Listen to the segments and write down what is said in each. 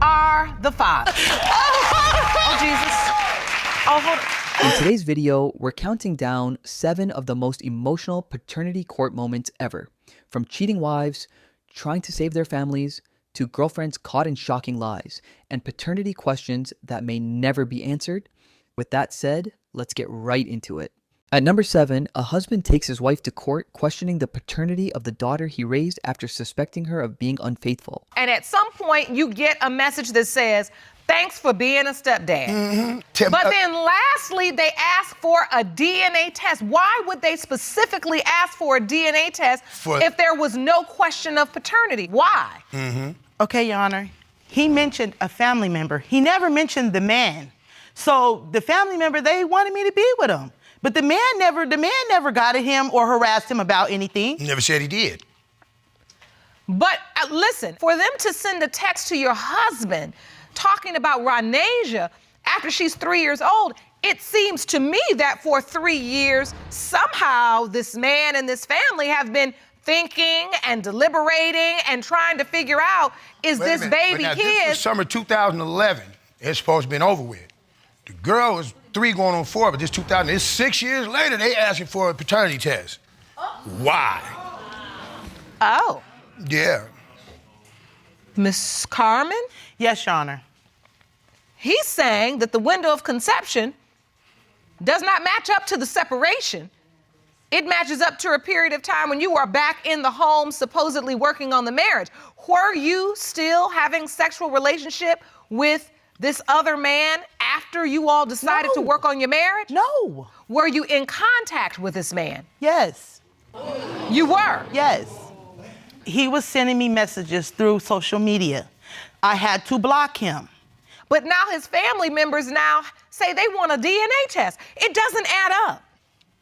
are the father. Oh, Jesus. Oh, hold on. In today's video, we're counting down 7 of the most emotional paternity court moments ever. From cheating wives, trying to save their families, to girlfriends caught in shocking lies, and paternity questions that may never be answered. With that said, let's get right into it. At number 7, a husband takes his wife to court questioning the paternity of the daughter he raised after suspecting her of being unfaithful. And at some point, you get a message that says, thanks for being a stepdad. Mm-hmm. But then lastly, they ask for a DNA test. Why would they specifically ask for a DNA test if there was no question of paternity? Why? Okay, Your Honor. He mentioned a family member. He never mentioned the man. So the family member, they wanted me to be with him. But the man never got at him or harassed him about anything. He never said he did. But listen, for them to send a text to your husband talking about Ronasia after she's 3 years old, it seems to me that for 3 years, somehow this man and this family have been thinking and deliberating and trying to figure out, is this baby his? This was summer 2011. It's supposed to be over with. The girl was 3 going on 4, but this 2000, it's 6 years later, they asking for a paternity test. Why? Oh. Yeah. Miss Carmen? Yes, Your Honor. He's saying that the window of conception does not match up to the separation. It matches up to a period of time when you are back in the home, supposedly working on the marriage. Were you still having sexual relationship with this other man after you all decided to work on your marriage? No. Were you in contact with this man? Yes. You were? Yes. He was sending me messages through social media. I had to block him. But now his family members now say they want a DNA test. It doesn't add up.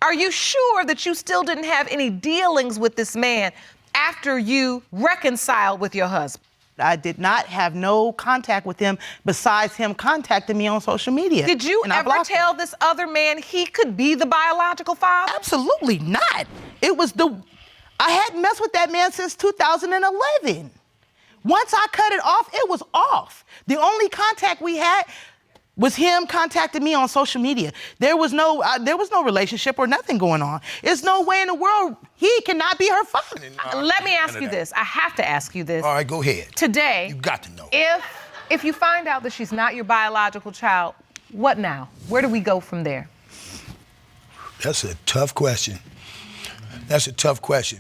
Are you sure that you still didn't have any dealings with this man after you reconciled with your husband? I did not have no contact with him besides him contacting me on social media. Did you ever tell this other man he could be the biological father? Absolutely not. I hadn't messed with that man since 2011. Once I cut it off, it was off. The only contact we had was him contacting me on social media. There was no relationship or nothing going on. There's no way in the world he cannot be her father. Let me ask you this. I have to ask you this. All right, go ahead. Today, You got to know. If you find out that she's not your biological child, what now? Where do we go from there? That's a tough question. That's a tough question.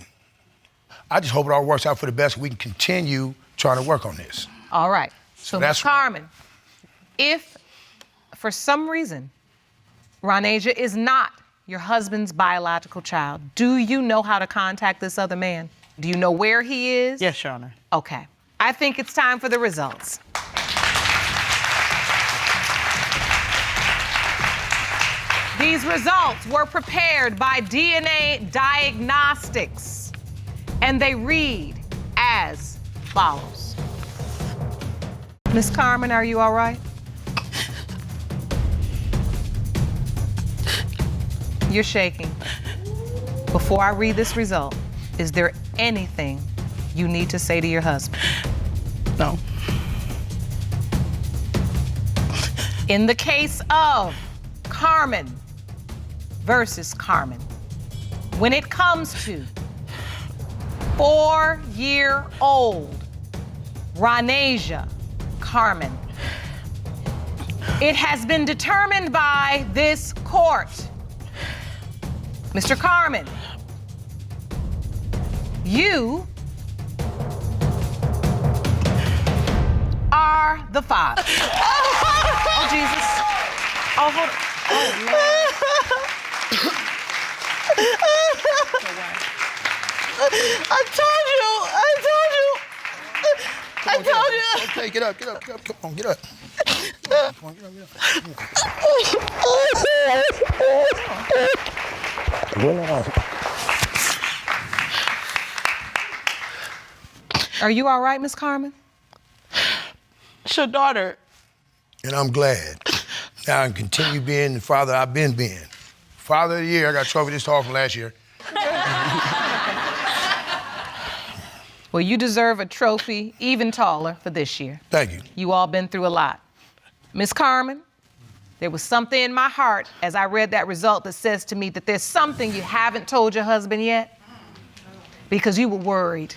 I just hope it all works out for the best. We can continue trying to work on this. All right. So, Ms. that's Carmen, if for some reason Ronasia is not your husband's biological child, do you know how to contact this other man? Do you know where he is? Yes, Your Honor. Okay. I think it's time for the results. These results were prepared by DNA Diagnostics, and they read as follows. Miss Carmen, are you all right? You're shaking. Before I read this result, is there anything you need to say to your husband? No. In the case of Carmen versus Carmen, when it comes to 4-year-old Ronasia Carmen, it has been determined by this court. Mr. Carmen, you are the father. Oh, Jesus. Oh, hold on. Oh, Lord. I told you. Okay, get up. Come on, get up. Come on, get up. Are you all right, Miss Carmen? It's your daughter. And I'm glad. Now I can continue being the father I've been being. Father of the year, I got a trophy this tall from last year. Well, you deserve a trophy even taller for this year. Thank you. You all been through a lot. Miss Carmen, there was something in my heart as I read that result that says to me that there's something you haven't told your husband yet because you were worried.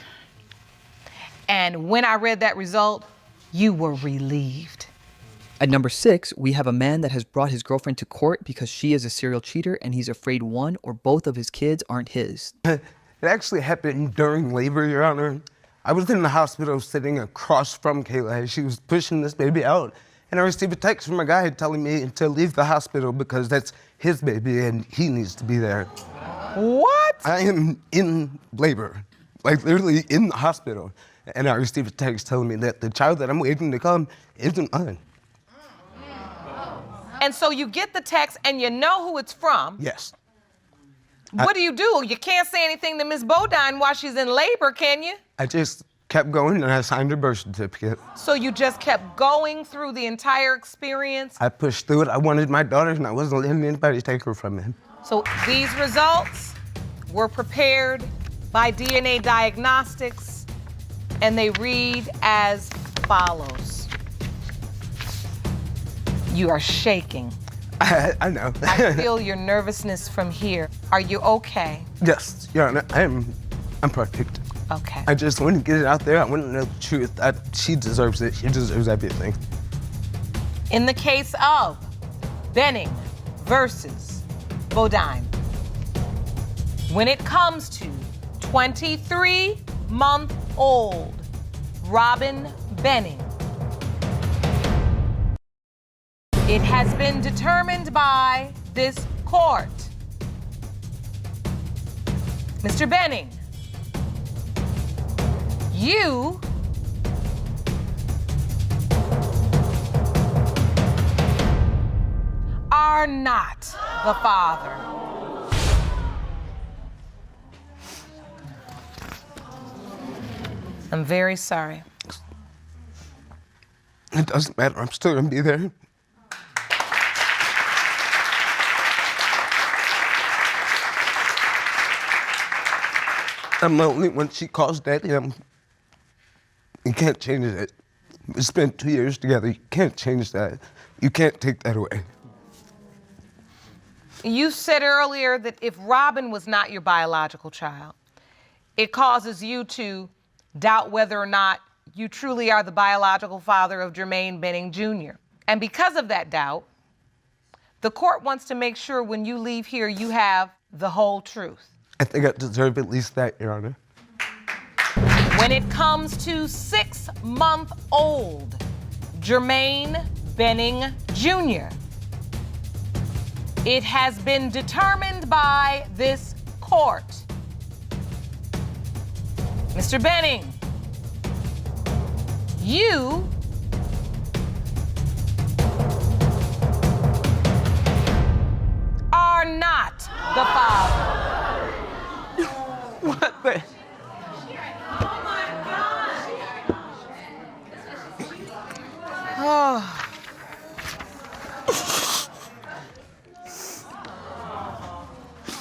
And when I read that result, you were relieved. At number 6, we have a man that has brought his girlfriend to court because she is a serial cheater and he's afraid one or both of his kids aren't his. It actually happened during labor, Your Honor. I was in the hospital sitting across from Kayla. She was pushing this baby out. And I received a text from a guy telling me to leave the hospital because that's his baby and he needs to be there. What? I am in labor, like literally in the hospital. And I received a text telling me that the child that I'm waiting to come isn't mine. And so you get the text and you know who it's from. Yes. What do? You can't say anything to Miss Bodine while she's in labor, can you? I just kept going and I signed her birth certificate. So you just kept going through the entire experience? I pushed through it. I wanted my daughter and I wasn't letting anybody take her from me. So these results were prepared by DNA Diagnostics, and they read as follows. You are shaking. I know. I feel your nervousness from here. Are you okay? Yes, Your Honor, I'm perfect. Okay. I just want to get it out there. I want to know the truth. She deserves it. She deserves everything. In the case of Benning versus Bodine, when it comes to 23-month-old Robin Benning, it has been determined by this court. Mr. Benning, you are not the father. I'm very sorry. It doesn't matter. I'm still going to be there. I'm lonely when she calls Daddy. You can't change it. We spent 2 years together. You can't change that. You can't take that away. You said earlier that if Robin was not your biological child, it causes you to doubt whether or not you truly are the biological father of Jermaine Benning Jr. And because of that doubt, the court wants to make sure when you leave here, you have the whole truth. I think I deserve at least that, Your Honor. When it comes to 6-month-old Jermaine Benning Jr., it has been determined by this court. Mr. Benning, you are not the father. What the?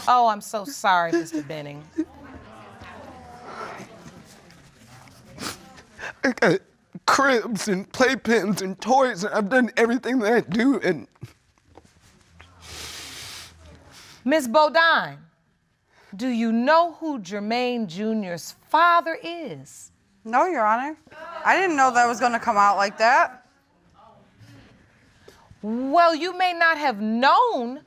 Oh, I'm so sorry, Mr. Benning. I got cribs and playpens and toys, and I've done everything that I do, and Ms. Bodine, do you know who Jermaine Jr.'s father is? No, Your Honor. I didn't know that was going to come out like that. Well, you may not have known,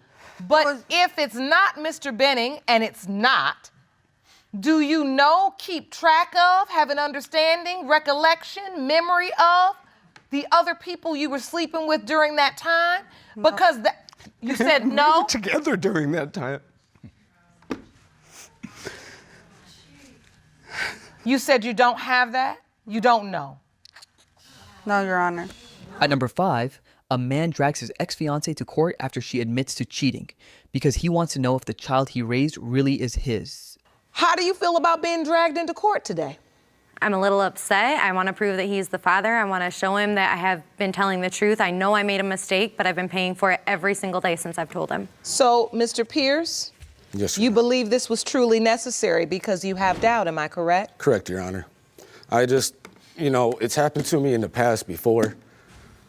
but if it's not Mr. Benning, and it's not, do you know, keep track of, have an understanding, recollection, memory of the other people you were sleeping with during that time? No. Because you said we no? were together during that time. You said you don't have that? You don't know? No, Your Honor. At number 5, a man drags his ex-fiancée to court after she admits to cheating because he wants to know if the child he raised really is his. How do you feel about being dragged into court today? I'm a little upset. I want to prove that he's the father. I want to show him that I have been telling the truth. I know I made a mistake, but I've been paying for it every single day since I've told him. So, Mr. Pierce, Yes, sir. you believe this was truly necessary because you have doubt, am I correct? Correct, Your Honor. I just, it's happened to me in the past before.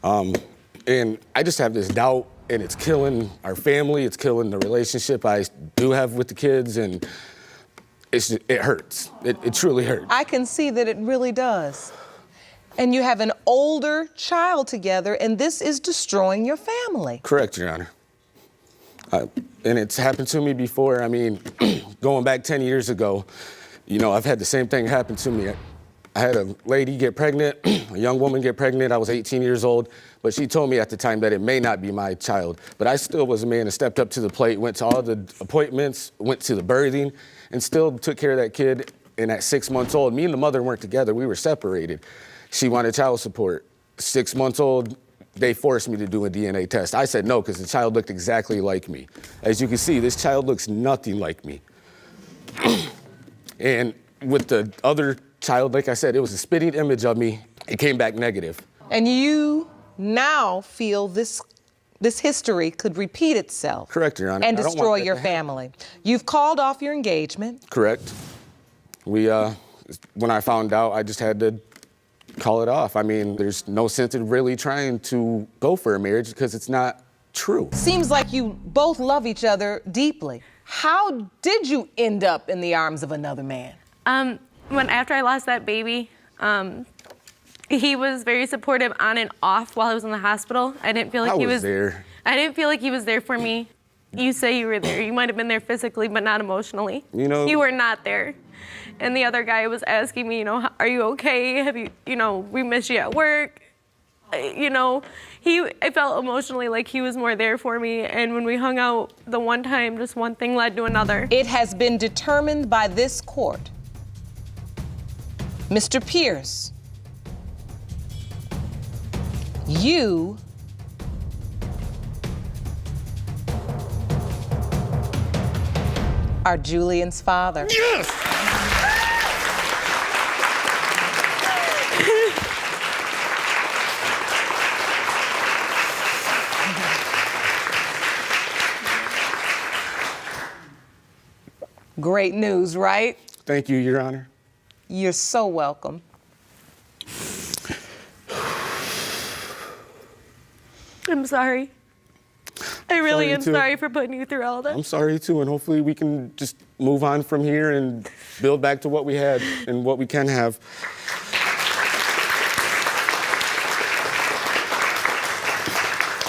And I just have this doubt, and it's killing our family. It's killing the relationship I do have with the kids, and it hurts. It truly hurts. I can see that it really does. And you have an older child together, and this is destroying your family. Correct, Your Honor. And it's happened to me before. I mean, going back 10 years ago, I've had the same thing happen to me. I had a lady get pregnant, a young woman get pregnant. I was 18 years old, but she told me at the time that it may not be my child. But I still was a man that stepped up to the plate, went to all the appointments, went to the birthing, and still took care of that kid. And at 6 months old, me and the mother weren't together. We were separated. She wanted child support. 6 months old, they forced me to do a DNA test. I said no, because the child looked exactly like me. As you can see, this child looks nothing like me. And with the other child, like I said, it was a spitting image of me. It came back negative. And you now feel this history could repeat itself. Correct, Your Honor. And I don't want destroy that your to happen. family. You've called off your engagement. Correct. When I found out, I just had to call it off. I mean, there's no sense in really trying to go for a marriage because it's not true. Seems like you both love each other deeply. How did you end up in the arms of another man? After I lost that baby, he was very supportive on and off while I was in the hospital. I didn't feel like he was there. I didn't feel like he was there for me. You say you were there. You might have been there physically, but not emotionally. You were not there. And the other guy was asking me, are you okay? Have you, we miss you at work. I felt emotionally like he was more there for me. And when we hung out the one time, just one thing led to another. It has been determined by this court, Mr. Pierce, you are Julian's father. Yes! Great news, right? Thank you, Your Honor. You're so welcome. I'm sorry. I really Sorry am too. sorry for putting you through all this. I'm sorry too, and hopefully we can just move on from here and build back to what we had and what we can have.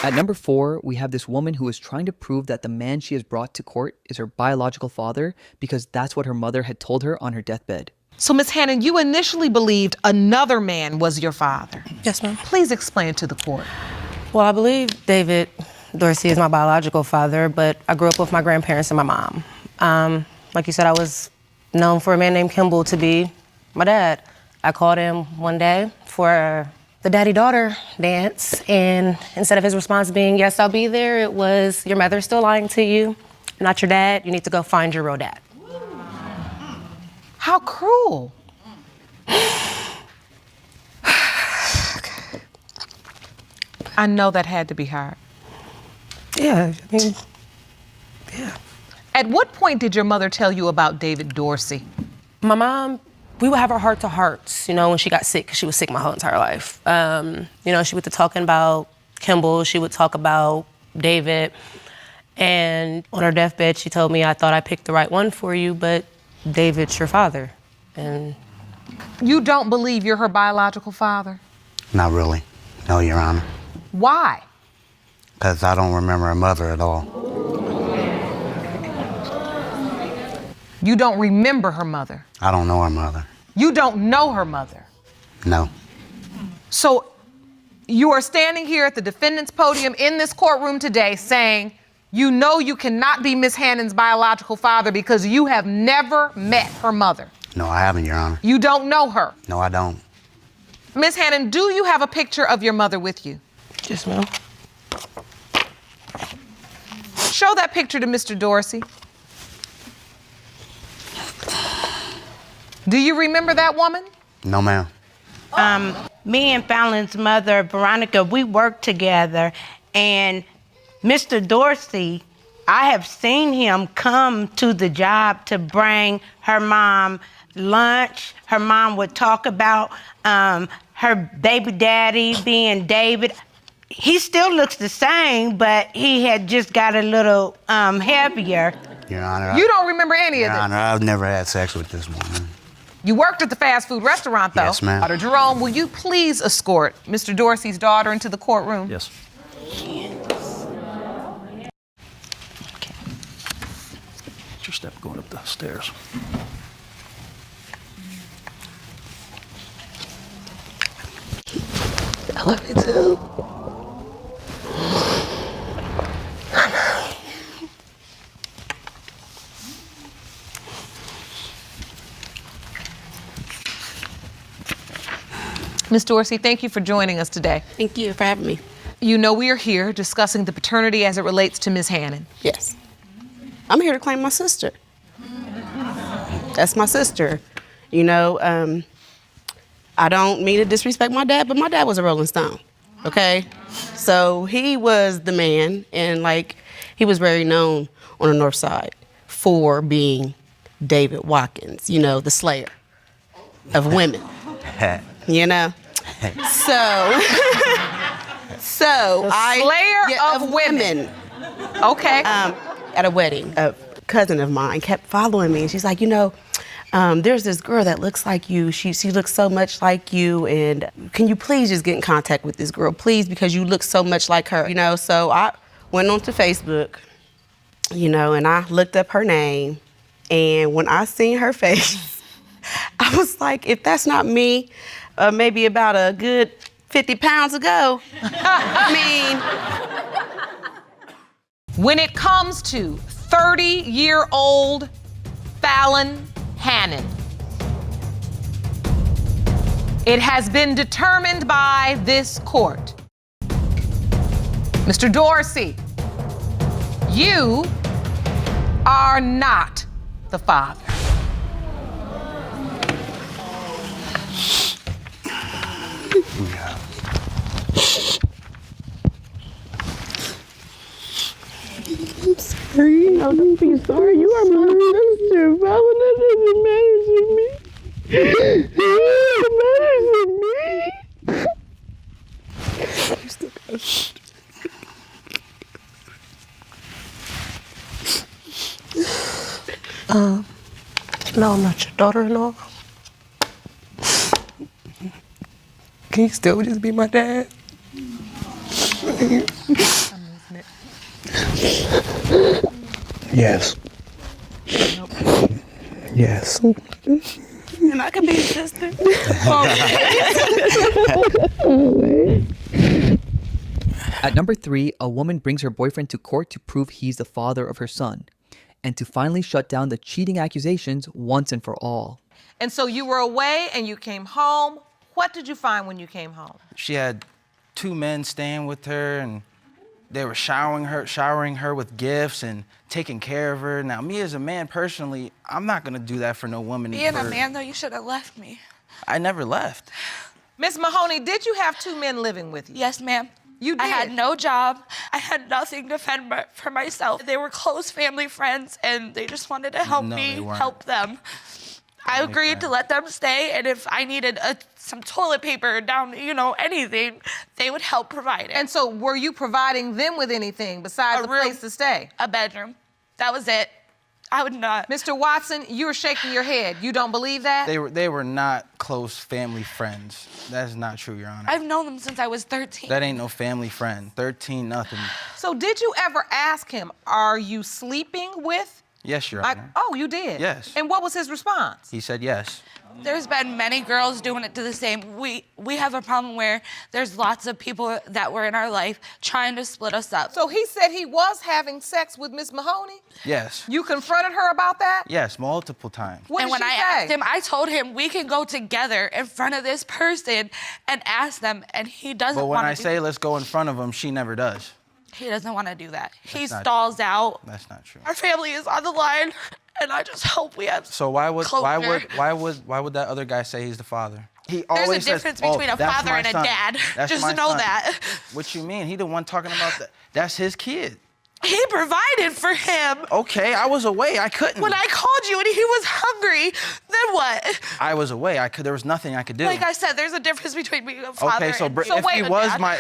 At number 4, we have this woman who is trying to prove that the man she has brought to court is her biological father because that's what her mother had told her on her deathbed. So, Ms. Hannon, you initially believed another man was your father. Yes, ma'am. Please explain to the court. Well, I believe David Dorsey is my biological father, but I grew up with my grandparents and my mom. Like you said, I was known for a man named Kimball to be my dad. I called him one day for the daddy-daughter dance, and instead of his response being, yes, I'll be there, it was, your mother's still lying to you, not your dad, you need to go find your real dad. How cruel. I know that had to be hard. Yeah, I mean, yeah. At what point did your mother tell you about David Dorsey? My mom, we would have our heart-to-hearts, when she got sick, 'cause she was sick my whole entire life. She would be talking about Kimball, she would talk about David, and on her deathbed, she told me, I thought I picked the right one for you, but David's your father. And You don't believe you're her biological father? Not really, no, Your Honor. Why? Because I don't remember her mother at all. You don't remember her mother? I don't know her mother. You don't know her mother? No. So you are standing here at the defendant's podium in this courtroom today saying you know you cannot be Miss Hannon's biological father because you have never met her mother. No, I haven't, Your Honor. You don't know her. No, I don't. Miss Hannon, do you have a picture of your mother with you? yes, ma'am. Show that picture to Mr. Dorsey. Do you remember that woman? No, ma'am. Me and Fallon's mother, Veronica, we worked together, and Mr. Dorsey, I have seen him come to the job to bring her mom lunch. Her mom would talk about her baby daddy being David. He still looks the same, but he had just got a little heavier. Your Honor. You don't remember any of Your this? Honor, I've never had sex with this woman. You worked at the fast food restaurant, though. Yes, ma'am. Daughter Jerome, will you please escort Mr. Dorsey's daughter into the courtroom? Yes. What's your step going up the stairs? I love you too. Ms. Dorsey, thank you for joining us today. Thank you for having me. You know we are here discussing the paternity as it relates to Ms. Hannon. Yes. I'm here to claim my sister. That's my sister. You know, I don't mean to disrespect my dad, but my dad was a Rolling Stone, okay? So he was the man, and like, he was very known on the North Side for being David Watkins, you know, the slayer of women, you know? So Slayer of women. Okay. At a wedding, a cousin of mine kept following me, and she's like, you know, there's this girl that looks like you. She looks so much like you, and can you please just get in contact with this girl, please, because you look so much like her, you know? So I went onto Facebook, you know, and I looked up her name, and when I seen her face, I was like, if that's not me, maybe about a good 50 pounds ago, I mean. When it comes to 30-year-old Fallon Hannon, it has been determined by this court. Mr. Dorsey, you are not the father. I'm sorry. No, don't be sorry. You are my sister. Fallon, that doesn't matter to me. It matters to me. You still got No, I'm not your daughter-in-law. Can you still just be my dad? Yes. Yes. And I can be his sister. At number 3, a woman brings her boyfriend to court to prove he's the father of her son and to finally shut down the cheating accusations once and for all. And so you were away and you came home. What did you find when you came home? She had 2 men staying with her, and they were showering her with gifts and taking care of her. Now, me as a man personally, I'm not gonna do that for no woman. Being a man, though, you should have left me. I never left. Miss Mahoney, did you have 2 men living with you? Yes, ma'am. You did? I had no job. I had nothing to fend for myself. They were close family friends, and they just wanted to help me help them. I agreed to let them stay, and if I needed some toilet paper down, you know, anything, they would help provide it. And so were you providing them with anything besides a place to stay? A bedroom. That was it. I would not. Mr. Watson, you were shaking your head. You don't believe that? They were not close family friends. That is not true, Your Honor. I've known them since I was 13. That ain't no family friend. 13, nothing. So did you ever ask him, are you sleeping with? Yes, Your Honor. Oh, you did? Yes. And what was his response? He said yes. There's been many girls doing it to the same. We have a problem where there's lots of people that were in our life trying to split us up. So he said he was having sex with Miss Mahoney? Yes. You confronted her about that? Yes, multiple times. What and did when she I say? asked him, I told him we can go together in front of this person and ask them, and he doesn't But when want I to. say let's go in front of him, she never does. He doesn't want to do that. He That's not stalls out. That's not true. Our family is on the line, and I just hope we have. So why would that other guy say he's the father? He always There's a difference between a father and a dad. That's Just my know son. that. What you mean? He the one talking about that. That's his kid. He provided for him. Okay, I was away. I couldn't. When I called you and he was hungry, then what? I was away. There was nothing I could do. Like I said, there's a difference between being a father Okay, so and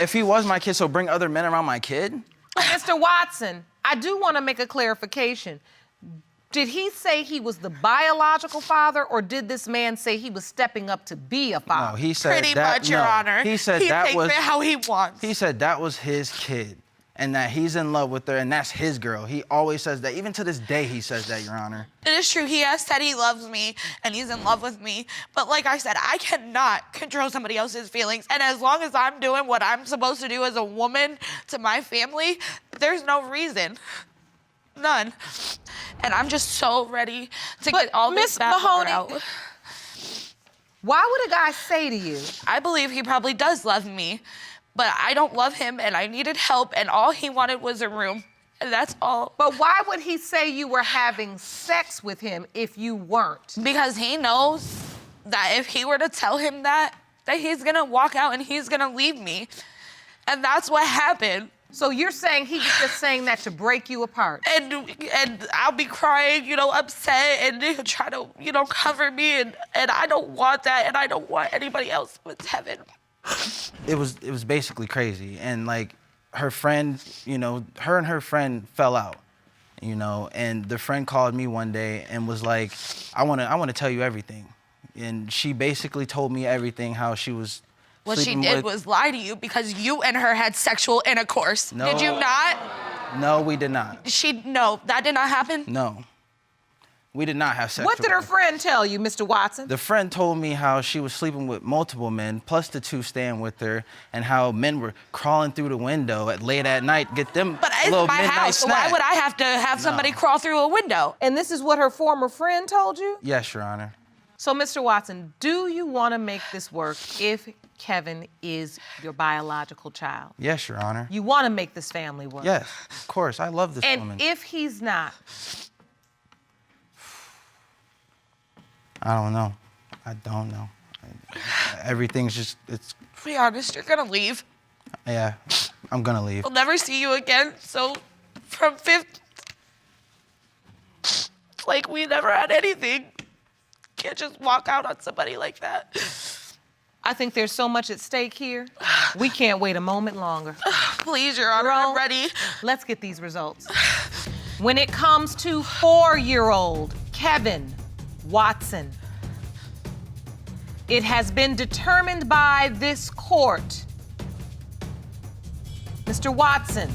if he was my kid, so bring other men around my kid? Mr. Watson, I do want to make a clarification. Did he say he was the biological father, or did this man say he was stepping up to be a father? No, he said Pretty that. much, Your Honor. He said he that takes was it how he wants. He said that was his kid, and that he's in love with her, and that's his girl. He always says that. Even to this day, he says that, Your Honor. It is true. He has said he loves me and he's in love with me. But like I said, I cannot control somebody else's feelings. And as long as I'm doing what I'm supposed to do as a woman to my family, there's no reason. None. And I'm just so ready to get all this back out. Why would a guy say to you? I believe he probably does love me, but I don't love him and I needed help and all he wanted was a room. And that's all. But why would he say you were having sex with him if you weren't? Because he knows that if he were to tell him that he's gonna walk out and he's gonna leave me. And that's what happened. So you're saying he was just saying that to break you apart? And I'll be crying, upset, and he'll try to, cover me, and I don't want that, and I don't want anybody else but Tevin. It was basically crazy, and like her friend, her and her friend fell out, and the friend called me one day and was like, I want to tell you everything, and she basically told me everything, how she was. What she did was lie to you because you and her had sexual intercourse. No. Did you not? No, we did not. No, that did not happen? No. We did not have sex. What did her friend tell you, Mr. Watson? The friend told me how she was sleeping with multiple men, plus the two staying with her, and how men were crawling through the window late at night, get them but it's little my midnight house, so snack. why would I have to have somebody crawl through a window? And this is what her former friend told you? Yes, Your Honor. So, Mr. Watson, do you want to make this work if Kevin is your biological child? Yes, Your Honor. You want to make this family work? Yes, of course. I love this woman. And if he's not? I don't know. I don't know. Everything's just, it's... Be honest, you're gonna leave. Yeah, I'm gonna leave. I'll never see you again, so from 5th, like we never had anything. Can't just walk out on somebody like that. I think there's so much at stake here. We can't wait a moment longer. Please, Your Honor, I'm ready. Let's get these results. When it comes to 4-year-old Kevin Watson, it has been determined by this court. Mr. Watson,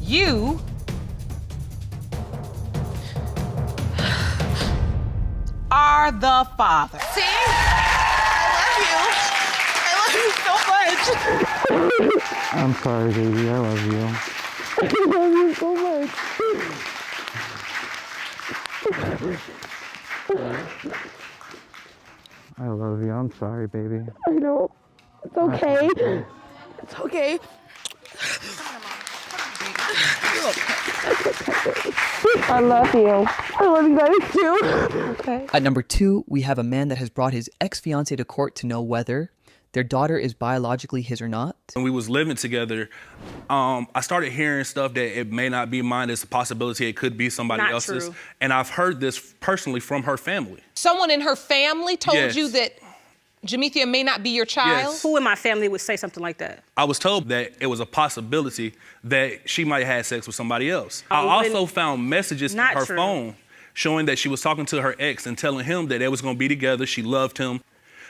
you are the father. See? I love you. I love you so much. I'm sorry, baby. I love you. I love you so much. I love you. I'm sorry, baby. I know. It's okay. It's okay. I love you. I love you guys too. Okay. At number 2, we have a man that has brought his ex-fiancée to court to know whether their daughter is biologically his or not. When we was living together, I started hearing stuff that it may not be mine. There's a possibility it could be somebody Not else's. true. And I've heard this personally from her family. Someone in her family told Yes. you that Jamethia may not be your child? Yes. Who in my family would say something like that? I was told that it was a possibility that she might have had sex with somebody else. I Oh, also found messages in Not her true. phone showing that she was talking to her ex and telling him that they was gonna be together, she loved him.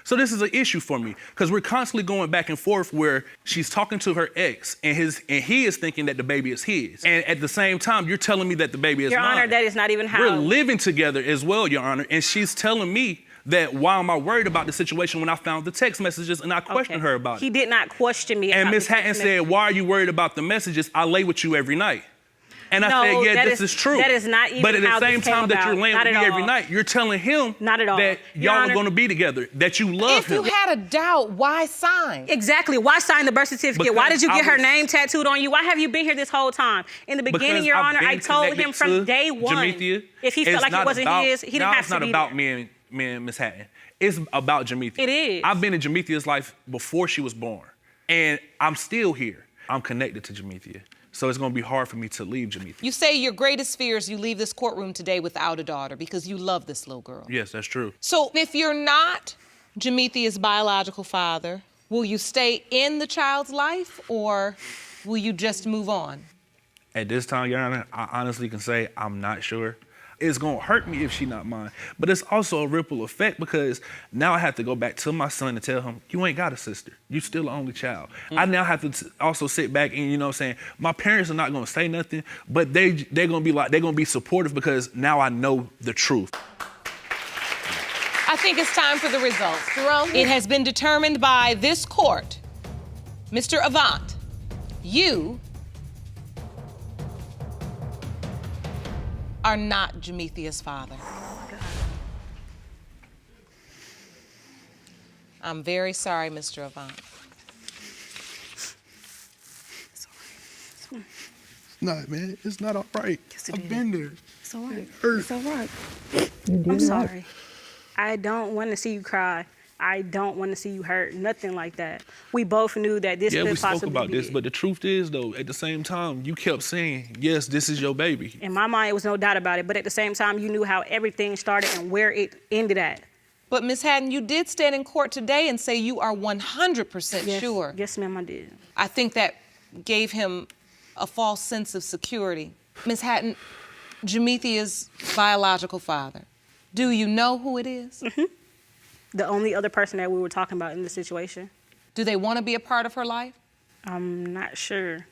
So this is an issue for me because we're constantly going back and forth where she's talking to her ex and he is thinking that the baby is his. And at the same time, you're telling me that the baby is Your mine. Honor, that is not even how. We're living together as well, Your Honor, and she's telling me that why am I worried about the situation when I found the text messages and I questioned her about it. He did not question me. And about Miss the text Hatton said, messages. why are you worried about the messages? I lay with you every night. And I No, said, yeah, that this is true. that is not even But at how the this same came time that you're about. laying Not with at me every all. night, you're telling him Not at all. that Your y'all are Honor- going to be together, that you love If you him. had a doubt, why sign? Exactly. Why sign the birth certificate? Why did Because you I get her was- name tattooed on you? Why have you been here this whole time? In the beginning, Because Your I've Honor, I been told him connected from to day one. Jamethia. If he It's felt like it not wasn't about- his, he didn't now have it's to not be about there. me and Miss Hatton. It's about Jamethia. It is. I've been in Jamethia's life before she was born. And I'm still here. I'm connected to Jamethia. So it's gonna be hard for me to leave Jamaica. You say your greatest fear is you leave this courtroom today without a daughter because you love this little girl. Yes, that's true. So if you're not Jamithia's biological father, will you stay in the child's life or will you just move on? At this time, Your Honor, I honestly can say I'm not sure. It's gonna hurt me if she not mine, but it's also a ripple effect because now I have to go back to my son and tell him, you ain't got a sister. You still the only child. I now have to also sit back and, you know what I'm saying, my parents are not gonna say nothing, but they're gonna be supportive because now I know the truth. I think it's time for the results. Jerome? It has been determined by this court, Mr. Avant, you are not Jamithia's father. I'm very sorry, Mr. Avant. It's not, man. It's not all right. I've been there. It's all right. Hurt. It's all right. I'm sorry. I don't want to see you cry. I don't want to see you hurt. Nothing like that. We both knew that this Yeah, could we spoke possibly about be this, it. but the truth is, though, at the same time, you kept saying, yes, this is your baby. In my mind, it was no doubt about it. But at the same time, you knew how everything started and where it ended at. But Ms. Haddon, you did stand in court today and say you are 100% sure. Yes, ma'am, I did. I think that gave him a false sense of security. Ms. Haddon, Jamithia's biological father, do you know who it is? Mm-hmm. The only other person that we were talking about in the situation. Do they want to be a part of her life? I'm not sure.